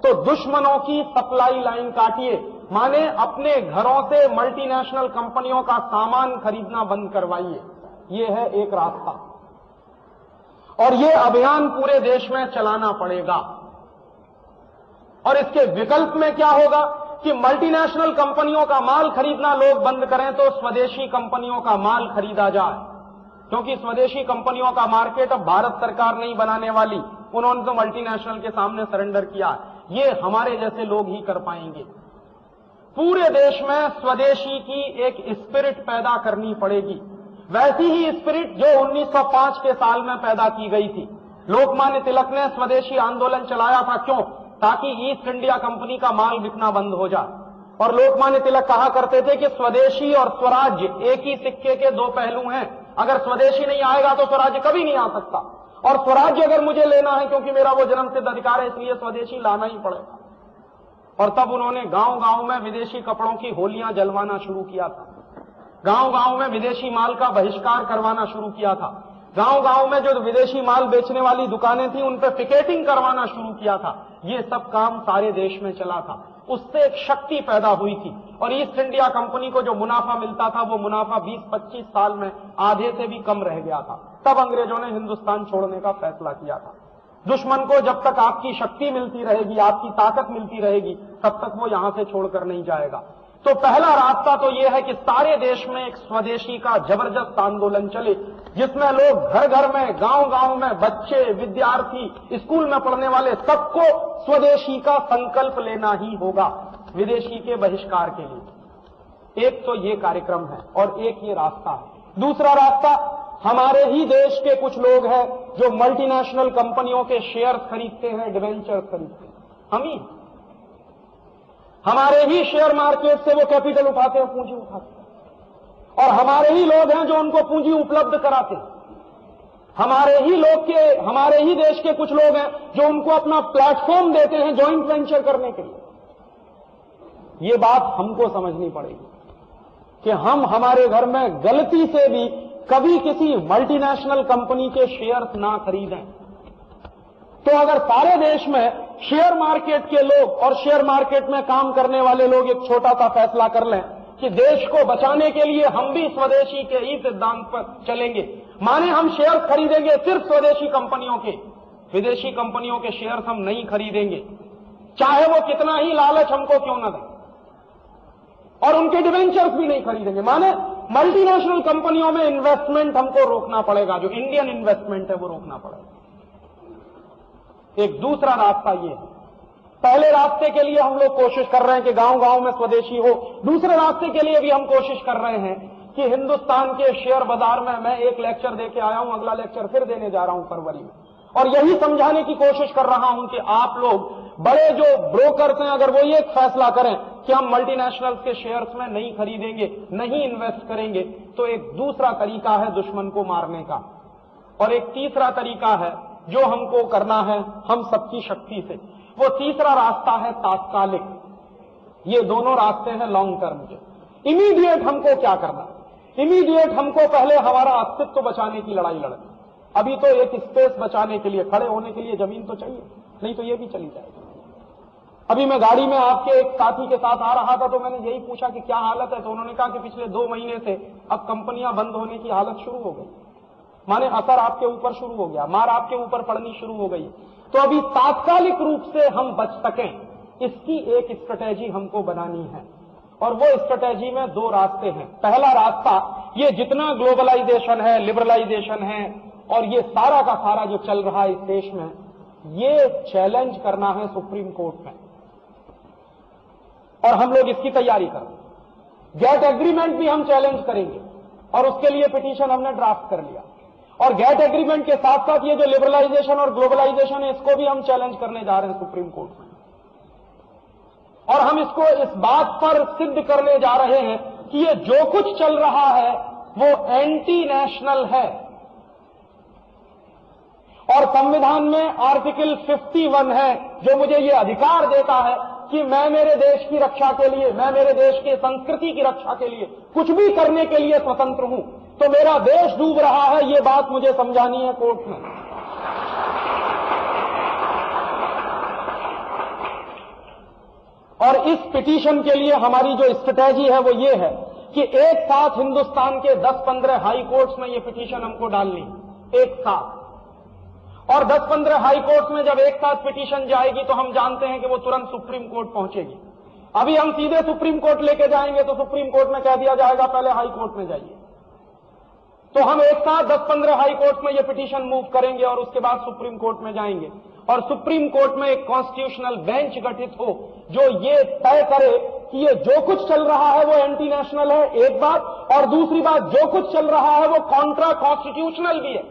तो दुश्मनों की सप्लाई लाइन काटिए, माने अपने घरों से मल्टीनेशनल कंपनियों का सामान खरीदना बंद करवाइए। यह है एक रास्ता, और यह अभियान पूरे देश में चलाना पड़ेगा। और इसके विकल्प में क्या होगा कि मल्टीनेशनल कंपनियों का माल खरीदना लोग बंद करें तो स्वदेशी कंपनियों का माल खरीदा जाए, क्योंकि स्वदेशी कंपनियों का मार्केट अब भारत सरकार नहीं बनाने वाली, उन्होंने तो मल्टीनेशनल के सामने सरेंडर किया। ये हमारे जैसे लोग ही कर पाएंगे। पूरे देश में स्वदेशी की एक स्पिरिट पैदा करनी पड़ेगी, वैसी ही स्पिरिट जो 1905 के साल में पैदा की गई थी। लोकमान्य तिलक ने स्वदेशी आंदोलन चलाया था, क्यों? ताकि ईस्ट इंडिया कंपनी का माल बिकना बंद हो जाए। और लोकमान्य तिलक कहा करते थे कि स्वदेशी और स्वराज्य एक ही सिक्के के दो पहलू हैं, अगर स्वदेशी नहीं आएगा तो स्वराज्य कभी नहीं आ सकता, और स्वराज्य अगर मुझे लेना है क्योंकि मेरा वो जन्मसिद्ध अधिकार है, इसलिए स्वदेशी लाना ही पड़ेगा। और तब उन्होंने गांव गांव में विदेशी कपड़ों की होलियां जलवाना शुरू किया था, गांव गांव में विदेशी माल का बहिष्कार करवाना शुरू किया था, गांव गांव में जो विदेशी माल बेचने वाली दुकानें थी उन पर पिकेटिंग करवाना शुरू किया था। ये सब काम सारे देश में चला था, उससे एक शक्ति पैदा हुई थी। और ईस्ट इंडिया कंपनी को जो मुनाफा मिलता था वो मुनाफा 20-25 साल में आधे से भी कम रह गया था। तब अंग्रेजों ने हिंदुस्तान छोड़ने का फैसला किया था। दुश्मन को जब तक आपकी शक्ति मिलती रहेगी, आपकी ताकत मिलती रहेगी, तब तक वो यहां से छोड़कर नहीं जाएगा। तो पहला रास्ता तो यह है कि सारे देश में एक स्वदेशी का जबरदस्त आंदोलन चले, जिसमें लोग घर घर में, गांव गांव में, बच्चे, विद्यार्थी, स्कूल में पढ़ने वाले, सबको स्वदेशी का संकल्प लेना ही होगा विदेशी के बहिष्कार के लिए। एक तो ये कार्यक्रम है और एक ये रास्ता है। दूसरा रास्ता, हमारे ही देश के कुछ लोग हैं जो मल्टीनेशनल कंपनियों के शेयर खरीदते हैं, डिवेंचर खरीदते हैं। हम ही हमारे ही शेयर मार्केट से वो कैपिटल उठाते हैं, पूंजी उठाते हैं, और हमारे ही लोग हैं जो उनको पूंजी उपलब्ध कराते हैं। हमारे ही देश के कुछ लोग हैं जो उनको अपना प्लेटफॉर्म देते हैं जॉइंट वेंचर करने के लिए। ये बात हमको समझनी पड़ेगी कि हम हमारे घर में गलती से भी कभी किसी मल्टीनेशनल कंपनी के शेयर्स ना खरीदें। तो अगर सारे देश में शेयर मार्केट के लोग और शेयर मार्केट में काम करने वाले लोग एक छोटा सा फैसला कर लें कि देश को बचाने के लिए हम भी स्वदेशी के ही सिद्धांत पर चलेंगे, माने हम शेयर खरीदेंगे सिर्फ स्वदेशी कंपनियों के, विदेशी कंपनियों के शेयर्स हम नहीं खरीदेंगे, चाहे वो कितना ही लालच हमको क्यों न दें, और उनके डिवेंचर्स भी नहीं खरीदेंगे। माने मल्टीनेशनल कंपनियों में इन्वेस्टमेंट हमको रोकना पड़ेगा, जो इंडियन इन्वेस्टमेंट है वो रोकना पड़ेगा। एक दूसरा रास्ता ये है, पहले रास्ते के लिए हम लोग कोशिश कर रहे हैं कि गांव गांव में स्वदेशी हो, दूसरे रास्ते के लिए भी हम कोशिश कर रहे हैं कि हिंदुस्तान के शेयर बाजार में, मैं एक लेक्चर देके आया हूं, अगला लेक्चर फिर देने जा रहा हूं फरवरी में, और यही समझाने की कोशिश कर रहा हूं कि आप लोग बड़े जो ब्रोकर्स हैं, अगर वो ये एक फैसला करें कि हम मल्टीनेशनल्स के शेयर्स में नहीं खरीदेंगे, नहीं इन्वेस्ट करेंगे, तो एक दूसरा तरीका है दुश्मन को मारने का। और एक तीसरा तरीका है जो हमको करना है हम सबकी शक्ति से, वो तीसरा रास्ता है तात्कालिक। ये दोनों रास्ते हैं लॉन्ग टर्म के। इमीडिएट हमको क्या करना? इमीडिएट हमको पहले हमारा अस्तित्व बचाने की लड़ाई लड़नी। अभी तो एक स्पेस बचाने के लिए, खड़े होने के लिए जमीन तो चाहिए, नहीं तो ये भी चली जाएगी। अभी मैं गाड़ी में आपके एक साथी के साथ आ रहा था तो मैंने यही पूछा कि क्या हालत है, तो उन्होंने कहा कि पिछले 2 महीने से अब कंपनियां बंद होने की हालत शुरू हो गई, माने असर आपके ऊपर शुरू हो गया, मार आपके ऊपर पड़नी शुरू हो गई। तो अभी तात्कालिक रूप से हम बच सकें, इसकी एक स्ट्रेटेजी हमको बनानी है, और वो स्ट्रेटेजी में 2 रास्ते हैं। पहला रास्ता, ये जितना ग्लोबलाइजेशन है, लिबरलाइजेशन है, और ये सारा का सारा जो चल रहा है इस देश में, ये चैलेंज करना है सुप्रीम कोर्ट में, और हम लोग इसकी तैयारी करें। गेट एग्रीमेंट भी हम चैलेंज करेंगे, और उसके लिए पिटीशन हमने ड्राफ्ट कर लिया। और गेट एग्रीमेंट के साथ साथ ये जो लिबरलाइजेशन और ग्लोबलाइजेशन है, इसको भी हम चैलेंज करने जा रहे हैं सुप्रीम कोर्ट में, और हम इसको इस बात पर सिद्ध करने जा रहे हैं कि ये जो कुछ चल रहा है वो एंटी नेशनल है। और संविधान में आर्टिकल 51 है जो मुझे ये अधिकार देता है कि मैं मेरे देश की रक्षा के लिए, मैं मेरे देश की संस्कृति की रक्षा के लिए कुछ भी करने के लिए स्वतंत्र हूं। तो मेरा देश डूब रहा है, ये बात मुझे समझानी है कोर्ट में। और इस पिटीशन के लिए हमारी जो स्ट्रेटेजी है वो ये है कि एक साथ हिंदुस्तान के 10-15 हाई कोर्ट्स में ये पिटीशन हमको डालनी, एक साथ। और 10-15 हाई कोर्ट्स में जब एक साथ पिटीशन जाएगी तो हम जानते हैं कि वो तुरंत सुप्रीम कोर्ट पहुंचेगी। अभी हम सीधे सुप्रीम कोर्ट लेके जाएंगे तो सुप्रीम कोर्ट में कह दिया जाएगा पहले हाई कोर्ट में जाइए। तो हम एक साथ 10-15 हाई कोर्ट में ये पिटीशन मूव करेंगे और उसके बाद सुप्रीम कोर्ट में जाएंगे और सुप्रीम कोर्ट में एक कॉन्स्टिट्यूशनल बेंच गठित हो जो ये तय करे कि ये जो कुछ चल रहा है वो एंटी नेशनल है, एक बात, और दूसरी बात जो कुछ चल रहा है वो कॉन्ट्रा कॉन्स्टिट्यूशनल भी है।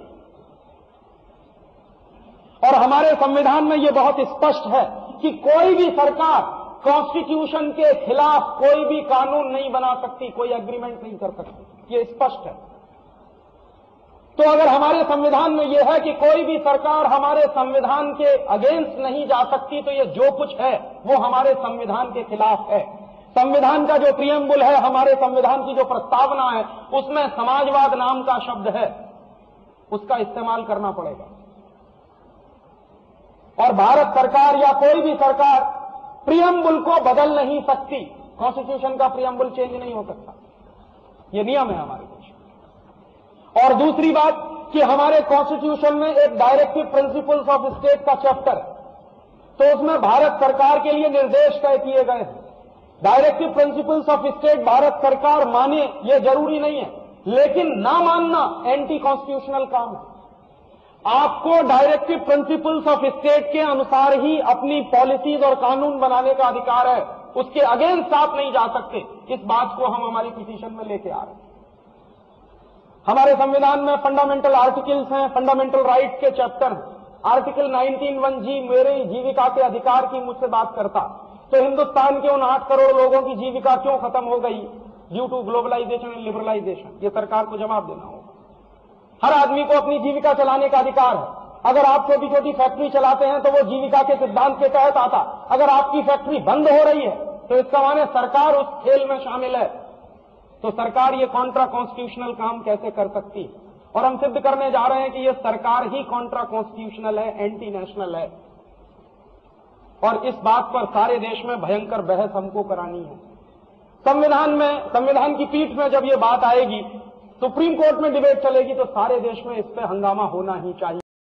और हमारे संविधान में ये बहुत स्पष्ट है कि कोई भी सरकार कॉन्स्टिट्यूशन के खिलाफ कोई भी कानून नहीं बना सकती, कोई एग्रीमेंट नहीं कर सकती, ये स्पष्ट है। तो अगर हमारे संविधान में यह है कि कोई भी सरकार हमारे संविधान के अगेंस्ट नहीं जा सकती, तो ये जो कुछ है वो हमारे संविधान के खिलाफ है। संविधान का जो प्रियम्बुल है, हमारे संविधान की जो प्रस्तावना है, उसमें समाजवाद नाम का शब्द है, उसका इस्तेमाल करना पड़ेगा। और भारत सरकार या कोई भी सरकार प्रियम्बुल को बदल नहीं सकती, कॉन्स्टिट्यूशन का प्रियम्बुल चेंज नहीं हो सकता, ये नियम है हमारे देश। और दूसरी बात कि हमारे कॉन्स्टिट्यूशन में एक डायरेक्टिव प्रिंसिपल्स ऑफ स्टेट का चैप्टर, तो उसमें भारत सरकार के लिए निर्देश तय किए गए हैं। Directive principles of state Bharat सरकार माने ये जरूरी नहीं है, लेकिन ना मानना एंटी कॉन्स्टिट्यूशनल काम है। आपको डायरेक्टिव प्रिंसिपल्स ऑफ स्टेट के अनुसार ही अपनी पॉलिसीज और कानून बनाने का अधिकार है, उसके अगेंस्ट आप नहीं जा सकते। इस बात को हम हमारी पिटीशन में लेके आ रहे हैं। हमारे संविधान में फंडामेंटल आर्टिकल्स हैं, फंडामेंटल राइट्स के चैप्टर हैं। आर्टिकल 19(1)G मेरे जीविका के अधिकार की मुझसे बात करता, तो हिंदुस्तान के उन 8 करोड़ लोगों की जीविका क्यों खत्म हो गई due to globalisation and liberalisation, ये सरकार को जवाब देना होगा। हर आदमी को अपनी जीविका चलाने का अधिकार है। अगर आप छोटी छोटी फैक्ट्री चलाते हैं तो वो जीविका के सिद्धांत के तहत आता। अगर आपकी फैक्ट्री बंद हो रही है तो इसका माने सरकार उस खेल में शामिल है। तो सरकार ये कॉन्ट्रा कॉन्स्टिट्यूशनल काम कैसे कर सकती है? और हम सिद्ध करने जा रहे हैं कि ये सरकार ही कॉन्ट्रा कॉन्स्टिट्यूशनल है, एंटी नेशनल है। और इस बात पर सारे देश में भयंकर बहस हमको करानी है। संविधान की पीठ में जब ये बात आएगी, सुप्रीम कोर्ट में डिबेट चलेगी, तो सारे देश में इस पे हंगामा होना ही चाहिए।